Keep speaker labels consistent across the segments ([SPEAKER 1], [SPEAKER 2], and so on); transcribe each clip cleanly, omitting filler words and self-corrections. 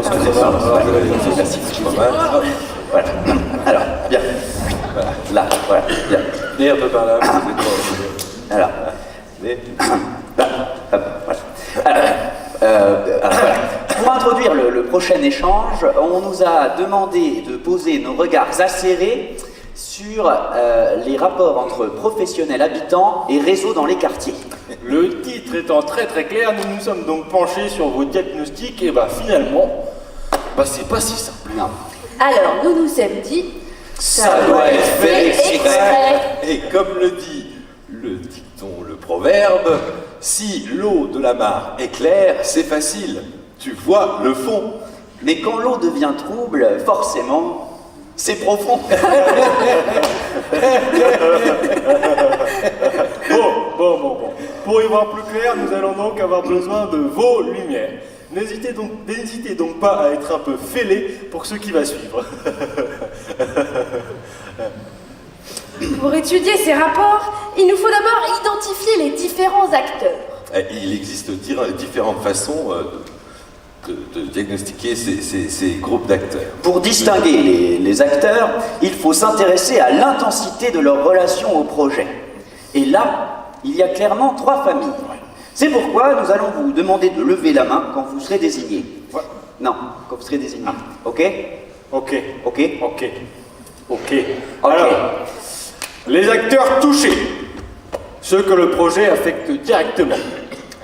[SPEAKER 1] Excusez-moi. Merci. Voilà. Alors, bien. Voilà. Là, voilà. Bien.
[SPEAKER 2] Venez un peu par là.
[SPEAKER 1] Alors. Là. Hop, voilà. Voilà. Pour introduire le prochain échange, on nous a demandé de poser nos regards acérés sur les rapports entre professionnels habitants et réseaux dans les quartiers.
[SPEAKER 2] Le titre étant très très clair, nous nous sommes donc penchés sur vos diagnostics et finalement, c'est pas si simple.
[SPEAKER 1] Non.
[SPEAKER 3] Alors, nous nous sommes dit...
[SPEAKER 4] Ça doit être fait exprès. Et comme le dit le dicton, le proverbe, si l'eau de la mare est claire, c'est facile. Tu vois le fond.
[SPEAKER 1] Mais quand l'eau devient trouble, forcément, c'est profond.
[SPEAKER 2] Bon. Pour y voir plus clair, nous allons donc avoir besoin de vos lumières. N'hésitez donc pas à être un peu fêlés pour ce qui va suivre.
[SPEAKER 3] Pour étudier ces rapports, il nous faut d'abord identifier les différents acteurs.
[SPEAKER 4] Il existe différentes façons de diagnostiquer ces groupes d'acteurs.
[SPEAKER 1] Pour distinguer les acteurs, il faut s'intéresser à l'intensité de leur relation au projet. Et là, il y a clairement 3 familles. C'est pourquoi nous allons vous demander de lever la main quand vous serez désigné.
[SPEAKER 2] Ouais.
[SPEAKER 1] Non, quand vous serez désigné. Ok?
[SPEAKER 2] Ok.
[SPEAKER 1] Ok.
[SPEAKER 2] Alors, les acteurs touchés, ceux que le projet affecte directement,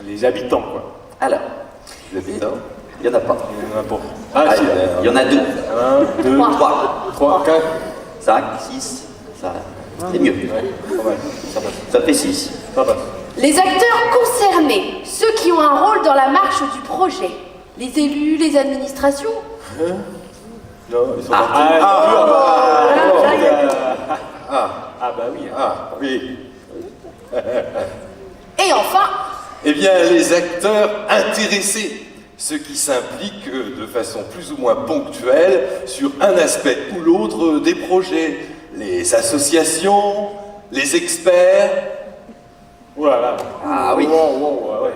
[SPEAKER 2] les habitants, quoi.
[SPEAKER 1] Alors,
[SPEAKER 4] Les habitants.
[SPEAKER 1] il n'y en a pas.
[SPEAKER 2] Il y en a pas.
[SPEAKER 1] Ah,
[SPEAKER 2] Si.
[SPEAKER 1] il y en a 2.
[SPEAKER 2] 1, 2, 3, 4.
[SPEAKER 1] 5, 6, ça... C'est mieux. Ça fait 6.
[SPEAKER 2] Ça passe.
[SPEAKER 3] Les acteurs concernés, ceux qui ont un rôle dans la marche du projet. Les élus, les administrations.
[SPEAKER 4] Non, ils sont oui.
[SPEAKER 3] Et enfin,
[SPEAKER 4] Eh bien, les acteurs intéressés, ceux qui s'impliquent de façon plus ou moins ponctuelle sur un aspect ou l'autre des projets, les associations, les experts.
[SPEAKER 2] Voilà.
[SPEAKER 1] Ah oui.
[SPEAKER 2] Ouais.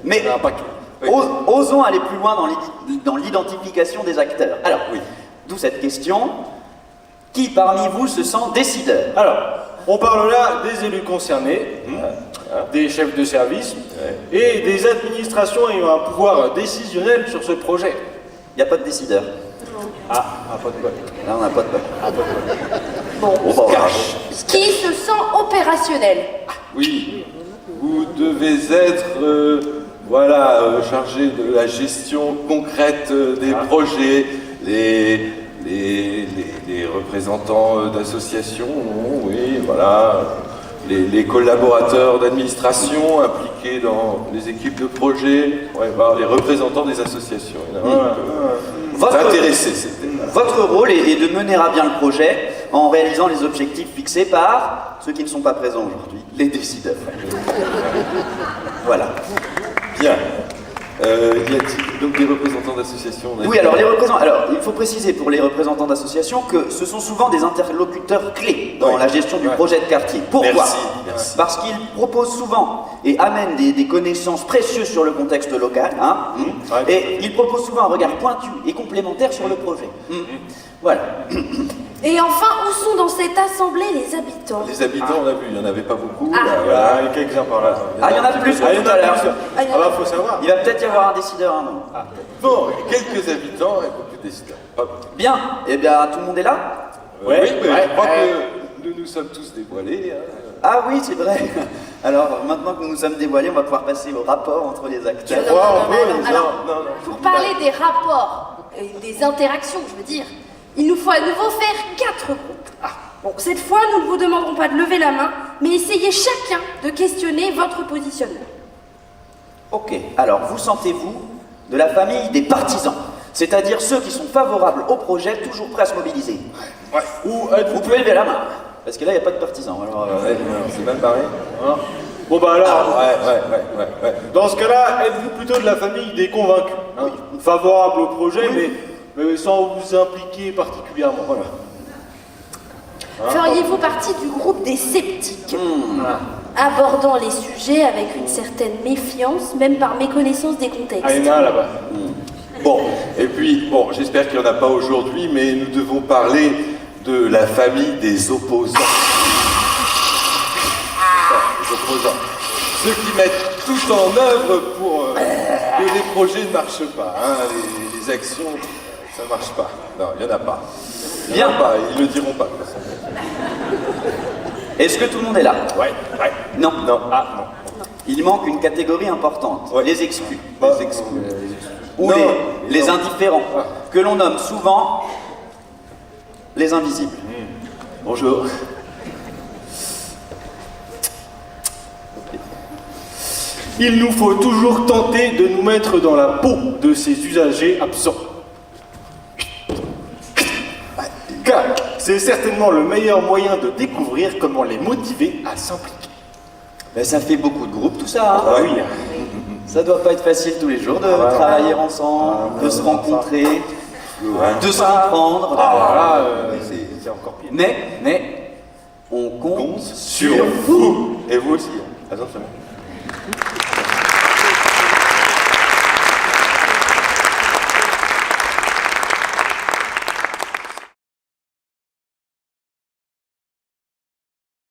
[SPEAKER 1] Mais
[SPEAKER 2] Il y en a un paquet.
[SPEAKER 1] osons aller plus loin dans l'identification des acteurs. Alors,
[SPEAKER 4] Oui.
[SPEAKER 1] d'où cette question. Qui parmi vous se sent décideur?
[SPEAKER 2] Alors, on parle là des élus concernés, des chefs de service et des administrations ayant un pouvoir décisionnel sur ce projet.
[SPEAKER 1] Il n'y a pas de décideur.
[SPEAKER 2] Pas de bol.
[SPEAKER 1] Là, on n'a pas de bol.
[SPEAKER 3] bon,
[SPEAKER 1] Voilà.
[SPEAKER 3] qui se sent opérationnel?
[SPEAKER 4] Oui, vous devez être chargé de la gestion concrète des projets, les représentants d'associations, les collaborateurs d'administration impliqués dans les équipes de projet, les représentants des associations. Intéressés, c'était.
[SPEAKER 1] Votre rôle est de mener à bien le projet en réalisant les objectifs fixés par ceux qui ne sont pas présents aujourd'hui, les décideurs. Voilà.
[SPEAKER 4] Bien. Y a-t-il donc des représentants d'associations?
[SPEAKER 1] Oui, alors les représentants. Alors, il faut préciser pour les représentants d'associations que ce sont souvent des interlocuteurs clés dans la gestion du projet de quartier. Pourquoi?
[SPEAKER 4] Merci.
[SPEAKER 1] Parce qu'ils proposent souvent et amènent des connaissances précieuses sur le contexte local, et ils proposent souvent un regard pointu et complémentaire sur le projet. Voilà.
[SPEAKER 3] Et enfin, où sont dans cette assemblée les habitants?
[SPEAKER 4] Les habitants, on a vu, il n'y en avait pas beaucoup.
[SPEAKER 2] Voilà, il y a quelques-uns par là.
[SPEAKER 1] Il y en a plus que
[SPEAKER 2] Il y en
[SPEAKER 1] tout à
[SPEAKER 2] a
[SPEAKER 1] l'heure.
[SPEAKER 2] plus. Faut savoir.
[SPEAKER 1] Il va peut-être y avoir un décideur un moment.
[SPEAKER 4] Non, quelques habitants et beaucoup de décideurs. Pas beaucoup.
[SPEAKER 1] Bien, eh bien tout le monde est là?
[SPEAKER 4] Oui, mais je crois que nous nous sommes tous dévoilés.
[SPEAKER 1] Ah oui, c'est vrai. Alors maintenant que nous nous sommes dévoilés, on va pouvoir passer au rapport entre les acteurs.
[SPEAKER 3] Alors, pour parler des rapports, des interactions, je veux dire, il nous faut à nouveau faire 4 groupes. Bon, cette fois, nous ne vous demanderons pas de lever la main, mais essayez chacun de questionner votre positionnement.
[SPEAKER 1] Ok, alors vous sentez-vous de la famille des partisans, c'est-à-dire ceux qui sont favorables au projet, toujours prêts à se mobiliser.
[SPEAKER 2] Ou
[SPEAKER 1] Vous pouvez lever la main, parce que là, il n'y a pas de partisans. Alors,
[SPEAKER 4] C'est mal barré.
[SPEAKER 2] Bon alors,
[SPEAKER 4] Ouais.
[SPEAKER 2] dans ce cas-là, êtes-vous plutôt de la famille des convaincus, favorables au projet, mais sans vous impliquer particulièrement. Voilà.
[SPEAKER 3] Feriez-vous partie du groupe des sceptiques? abordant les sujets avec une certaine méfiance, même par méconnaissance des contextes.
[SPEAKER 2] Ah, il y en a un là-bas.
[SPEAKER 4] Bon, et puis, bon, j'espère qu'il n'y en a pas aujourd'hui, mais nous devons parler de la famille des opposants. Les opposants. Ceux qui mettent tout en œuvre pour que les projets ne marchent pas. Hein, les actions, ça ne marche pas. Non, il n'y en a pas. Il n'y en a pas, ils ne le diront pas de toute façon.
[SPEAKER 1] Est-ce que tout le monde est là?
[SPEAKER 2] Ouais.
[SPEAKER 1] Non.
[SPEAKER 2] Non. Ah, non.
[SPEAKER 1] Il manque une catégorie importante,
[SPEAKER 4] Ouais.
[SPEAKER 1] les exclus.
[SPEAKER 4] Les exclus.
[SPEAKER 1] Ou
[SPEAKER 4] Non,
[SPEAKER 1] les
[SPEAKER 4] non.
[SPEAKER 1] indifférents, que l'on nomme souvent les invisibles.
[SPEAKER 4] Bonjour.
[SPEAKER 2] Il nous faut toujours tenter de nous mettre dans la peau de ces usagers absents. Car c'est certainement le meilleur moyen de découvrir comment les motiver à s'impliquer.
[SPEAKER 1] Ben, ça fait beaucoup de groupes tout ça. Hein.
[SPEAKER 2] Ah oui.
[SPEAKER 1] Ça doit pas être facile tous les jours de travailler ensemble, de se rencontrer, de se comprendre.
[SPEAKER 2] Là, c'est encore pire.
[SPEAKER 1] Mais on compte
[SPEAKER 4] Sur vous. Et vous aussi, hein. Attention.